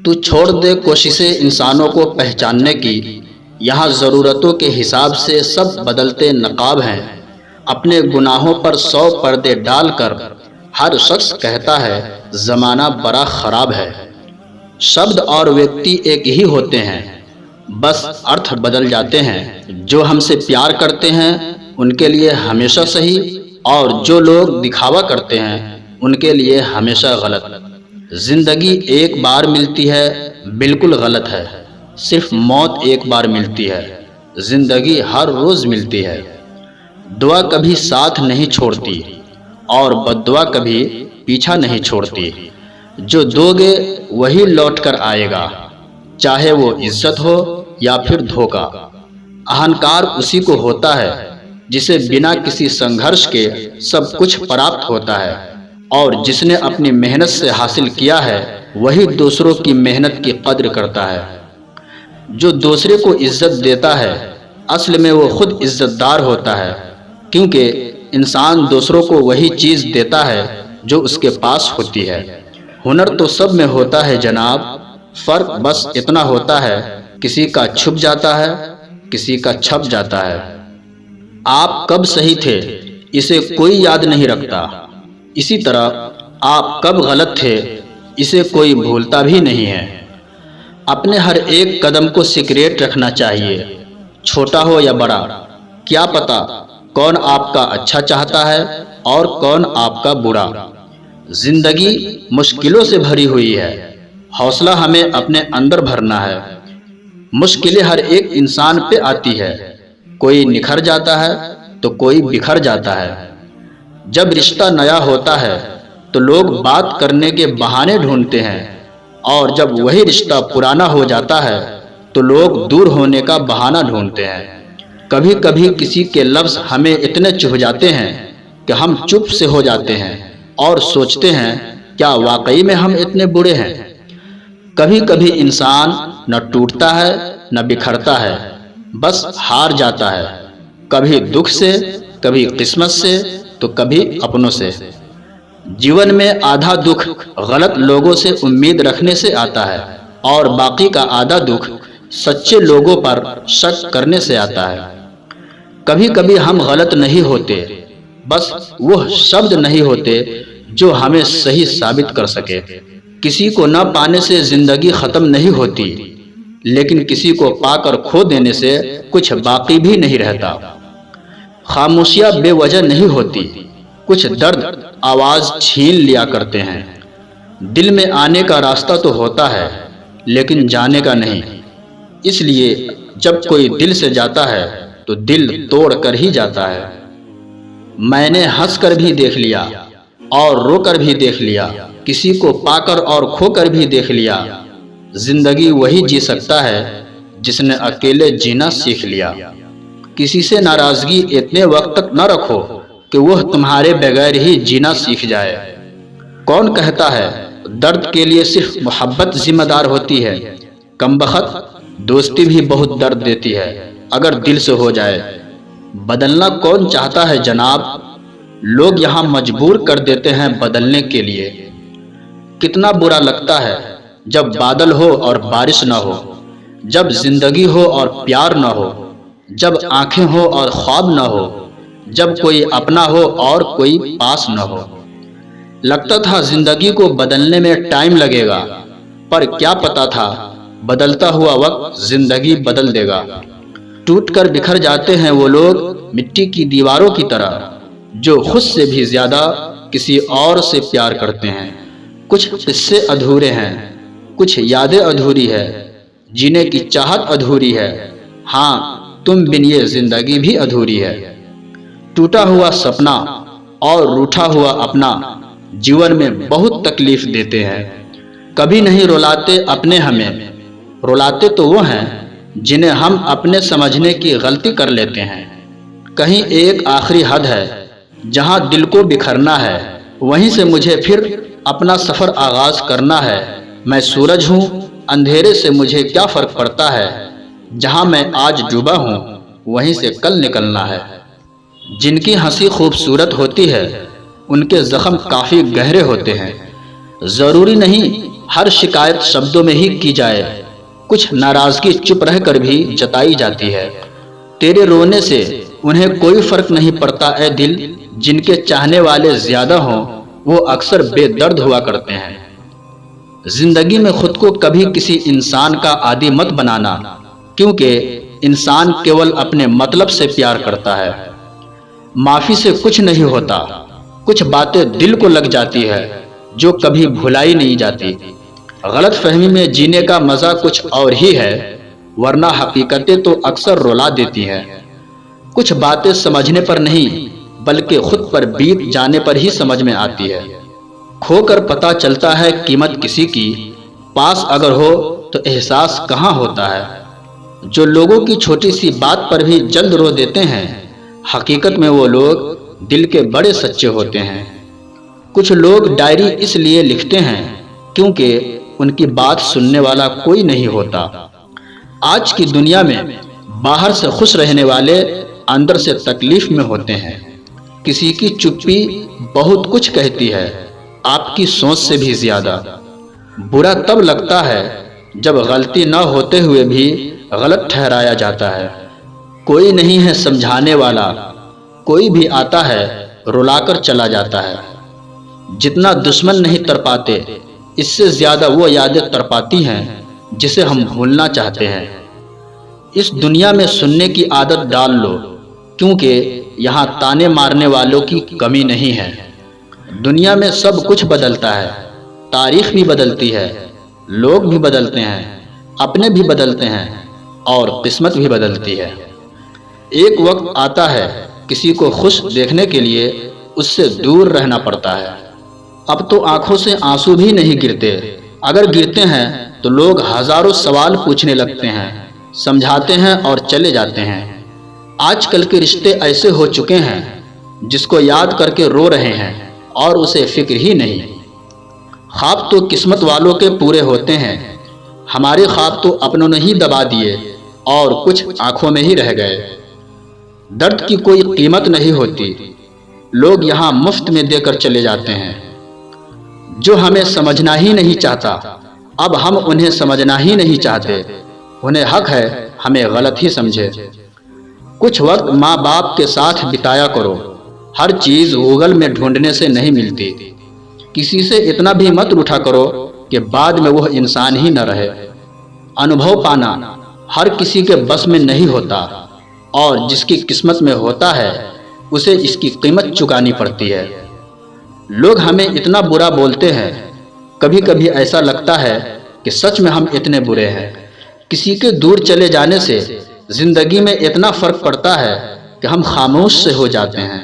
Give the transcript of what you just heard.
تو چھوڑ دے کوششیں انسانوں کو پہچاننے کی، یہاں ضرورتوں کے حساب سے سب بدلتے نقاب ہیں۔ اپنے گناہوں پر 100 پردے ڈال کر ہر شخص کہتا ہے زمانہ بڑا خراب ہے۔ شبد اور ویکتی ایک ہی ہوتے ہیں، بس ارتھ بدل جاتے ہیں۔ جو ہم سے پیار کرتے ہیں ان کے لیے ہمیشہ صحیح، اور جو لوگ دکھاوا کرتے ہیں ان کے لیے ہمیشہ غلط۔ زندگی ایک بار ملتی ہے بالکل غلط ہے، صرف موت ایک بار ملتی ہے، زندگی ہر روز ملتی ہے۔ دعا کبھی ساتھ نہیں چھوڑتی اور بد دعا کبھی پیچھا نہیں چھوڑتی۔ جو دو گے وہی لوٹ کر آئے گا، چاہے وہ عزت ہو یا پھر دھوکہ۔ اہنکار اسی کو ہوتا ہے جسے بنا کسی سنگھرش کے سب کچھ پراپت ہوتا ہے، اور جس نے اپنی محنت سے حاصل کیا ہے وہی دوسروں کی محنت کی قدر کرتا ہے۔ جو دوسرے کو عزت دیتا ہے اصل میں وہ خود عزت دار ہوتا ہے، کیونکہ انسان دوسروں کو وہی چیز دیتا ہے جو اس کے پاس ہوتی ہے۔ ہنر تو سب میں ہوتا ہے جناب، فرق بس اتنا ہوتا ہے کسی کا چھپ جاتا ہے، کسی کا چھپ جاتا ہے۔ آپ کب صحیح تھے اسے کوئی یاد نہیں رکھتا، اسی طرح آپ کب غلط تھے اسے کوئی بھولتا بھی نہیں ہے۔ اپنے ہر ایک قدم کو سیکریٹ رکھنا چاہیے، چھوٹا ہو یا بڑا۔ کیا پتا کون آپ کا اچھا چاہتا ہے اور کون آپ کا برا۔ زندگی مشکلوں سے بھری ہوئی ہے، حوصلہ ہمیں اپنے اندر بھرنا ہے۔ مشکلیں ہر ایک انسان پہ آتی ہے، کوئی نکھر جاتا ہے تو کوئی بکھر جاتا ہے۔ جب رشتہ نیا ہوتا ہے تو لوگ بات کرنے کے بہانے ڈھونڈتے ہیں، اور جب وہی رشتہ پرانا ہو جاتا ہے تو لوگ دور ہونے کا بہانہ ڈھونڈتے ہیں۔ کبھی کبھی کسی کے لفظ ہمیں اتنے چبھ جاتے ہیں کہ ہم چپ سے ہو جاتے ہیں اور سوچتے ہیں کیا واقعی میں ہم اتنے برے ہیں۔ کبھی کبھی انسان نہ ٹوٹتا ہے نہ بکھرتا ہے، بس ہار جاتا ہے، کبھی دکھ سے، کبھی قسمت سے تو کبھی اپنوں سے۔ جیون میں آدھا دکھ غلط لوگوں سے امید رکھنے سے آتا ہے، اور باقی کا آدھا دکھ سچے لوگوں پر شک کرنے سے آتا ہے۔ کبھی کبھی ہم غلط نہیں ہوتے، بس وہ شبد نہیں ہوتے جو ہمیں صحیح ثابت کر سکے۔ کسی کو نہ پانے سے زندگی ختم نہیں ہوتی، لیکن کسی کو پا کر کھو دینے سے کچھ باقی بھی نہیں رہتا۔ خاموشیاں بے وجہ نہیں ہوتی، کچھ درد آواز چھین لیا کرتے ہیں۔ دل میں آنے کا راستہ تو ہوتا ہے لیکن جانے کا نہیں، اس لیے جب کوئی دل سے جاتا ہے تو دل توڑ کر ہی جاتا ہے۔ میں نے ہنس کر بھی دیکھ لیا اور رو کر بھی دیکھ لیا، کسی کو پا کر اور کھو کر بھی دیکھ لیا۔ زندگی وہی جی سکتا ہے جس نے اکیلے جینا سیکھ لیا۔ کسی سے ناراضگی اتنے وقت تک نہ رکھو کہ وہ تمہارے بغیر ہی جینا سیکھ جائے۔ کون کہتا ہے درد کے لیے صرف محبت ذمہ دار ہوتی ہے؟ کمبخت دوستی بھی بہت درد دیتی ہے اگر دل سے ہو جائے۔ بدلنا کون چاہتا ہے جناب، لوگ یہاں مجبور کر دیتے ہیں بدلنے کے لیے۔ کتنا برا لگتا ہے جب بادل ہو اور بارش نہ ہو، جب زندگی ہو اور پیار نہ ہو، جب آنکھیں ہو اور خواب نہ ہو، جب کوئی اپنا ہو اور کوئی پاس نہ ہو۔ لگتا تھا زندگی کو بدلنے میں ٹائم لگے گا، پر کیا پتا تھا بدلتا ہوا وقت زندگی بدل دے گا۔ ٹوٹ کر بکھر جاتے ہیں وہ لوگ مٹی کی دیواروں کی طرح، جو خود سے بھی زیادہ کسی اور سے پیار کرتے ہیں۔ کچھ قصے ادھورے ہیں، کچھ یادیں ادھوری ہے، جینے کی چاہت ادھوری ہے، ہاں تم بن یہ زندگی بھی ادھوری ہے۔ ٹوٹا ہوا سپنا اور روٹھا ہوا اپنا جیون میں بہت تکلیف دیتے ہیں۔ کبھی نہیں رلاتے اپنے ہمیں، رلاتے تو وہ ہیں جنہیں ہم اپنے سمجھنے کی غلطی کر لیتے ہیں۔ کہیں ایک آخری حد ہے جہاں دل کو بکھرنا ہے، وہیں سے مجھے پھر اپنا سفر آغاز کرنا ہے۔ میں سورج ہوں، اندھیرے سے مجھے کیا فرق پڑتا ہے، جہاں میں آج ڈوبا ہوں وہیں سے کل نکلنا ہے۔ جن کی ہنسی خوبصورت ہوتی ہے ان کے زخم کافی گہرے ہوتے ہیں۔ ضروری نہیں ہر شکایت شبدوں میں ہی کی جائے، کچھ ناراضگی چپ رہ کر بھی جتائی جاتی ہے۔ تیرے رونے سے انہیں کوئی فرق نہیں پڑتا اے دل، جن کے چاہنے والے زیادہ ہوں وہ اکثر بے درد ہوا کرتے ہیں۔ زندگی میں خود کو کبھی کسی انسان کا عادی مت بنانا، کیونکہ انسان کیول اپنے مطلب سے پیار کرتا ہے۔ معافی سے کچھ نہیں ہوتا، کچھ باتیں دل کو لگ جاتی ہے جو کبھی بھلائی نہیں جاتی۔ غلط فہمی میں جینے کا مزہ کچھ اور ہی ہے، ورنہ حقیقتیں تو اکثر رلا دیتی ہیں۔ کچھ باتیں سمجھنے پر نہیں بلکہ خود پر بیت جانے پر ہی سمجھ میں آتی ہے۔ کھو کر پتہ چلتا ہے قیمت کسی کی، پاس اگر ہو تو احساس کہاں ہوتا ہے۔ جو لوگوں کی چھوٹی سی بات پر بھی جلد رو دیتے ہیں، حقیقت میں وہ لوگ دل کے بڑے سچے ہوتے ہیں۔ کچھ لوگ ڈائری اس لیے لکھتے ہیں کیونکہ ان کی بات سننے والا کوئی نہیں ہوتا۔ آج کی دنیا میں باہر سے خوش رہنے والے اندر سے تکلیف میں ہوتے ہیں۔ کسی کی چپی بہت کچھ کہتی ہے، آپ کی سوچ سے بھی زیادہ۔ برا تب لگتا ہے جب غلطی نہ ہوتے ہوئے بھی غلط ٹھہرایا جاتا ہے۔ کوئی نہیں ہے سمجھانے والا، کوئی بھی آتا ہے رلا کر چلا جاتا ہے۔ جتنا دشمن نہیں تڑپاتے، اس سے زیادہ وہ یادیں تڑپاتی ہیں جسے ہم بھولنا چاہتے ہیں۔ اس دنیا میں سننے کی عادت ڈال لو، کیونکہ یہاں تانے مارنے والوں کی کمی نہیں ہے۔ دنیا میں سب کچھ بدلتا ہے، تاریخ بھی بدلتی ہے، لوگ بھی بدلتے ہیں، اپنے بھی بدلتے ہیں، اور قسمت بھی بدلتی ہے۔ ایک وقت آتا ہے کسی کو خوش دیکھنے کے لیے اس سے دور رہنا پڑتا ہے۔ اب تو آنکھوں سے آنسو بھی نہیں گرتے، اگر گرتے ہیں تو لوگ ہزاروں سوال پوچھنے لگتے ہیں، سمجھاتے ہیں اور چلے جاتے ہیں۔ آج کل کے رشتے ایسے ہو چکے ہیں جس کو یاد کر کے رو رہے ہیں اور اسے فکر ہی نہیں۔ خواب تو قسمت والوں کے پورے ہوتے ہیں، ہمارے خواب تو اپنوں نے ہی دبا دیے اور کچھ آنکھوں میں ہی رہ گئے۔ درد کی کوئی قیمت نہیں ہوتی، لوگ یہاں مفت میں دے کر چلے جاتے ہیں۔ جو ہمیں سمجھنا ہی نہیں چاہتا، اب ہم انہیں سمجھنا ہی نہیں چاہتے، انہیں حق ہے ہمیں غلط ہی سمجھے۔ کچھ وقت ماں باپ کے ساتھ بتایا کرو، ہر چیز گوگل میں ڈھونڈنے سے نہیں ملتی۔ کسی سے اتنا بھی مت روٹھا کرو کہ بعد میں وہ انسان ہی نہ رہے۔ انبھو پانا ہر کسی کے بس میں نہیں ہوتا، اور جس کی قسمت میں ہوتا ہے اسے اس کی قیمت چکانی پڑتی ہے۔ لوگ ہمیں اتنا برا بولتے ہیں، کبھی کبھی ایسا لگتا ہے کہ سچ میں ہم اتنے برے ہیں۔ کسی کے دور چلے جانے سے زندگی میں اتنا فرق پڑتا ہے کہ ہم خاموش سے ہو جاتے ہیں۔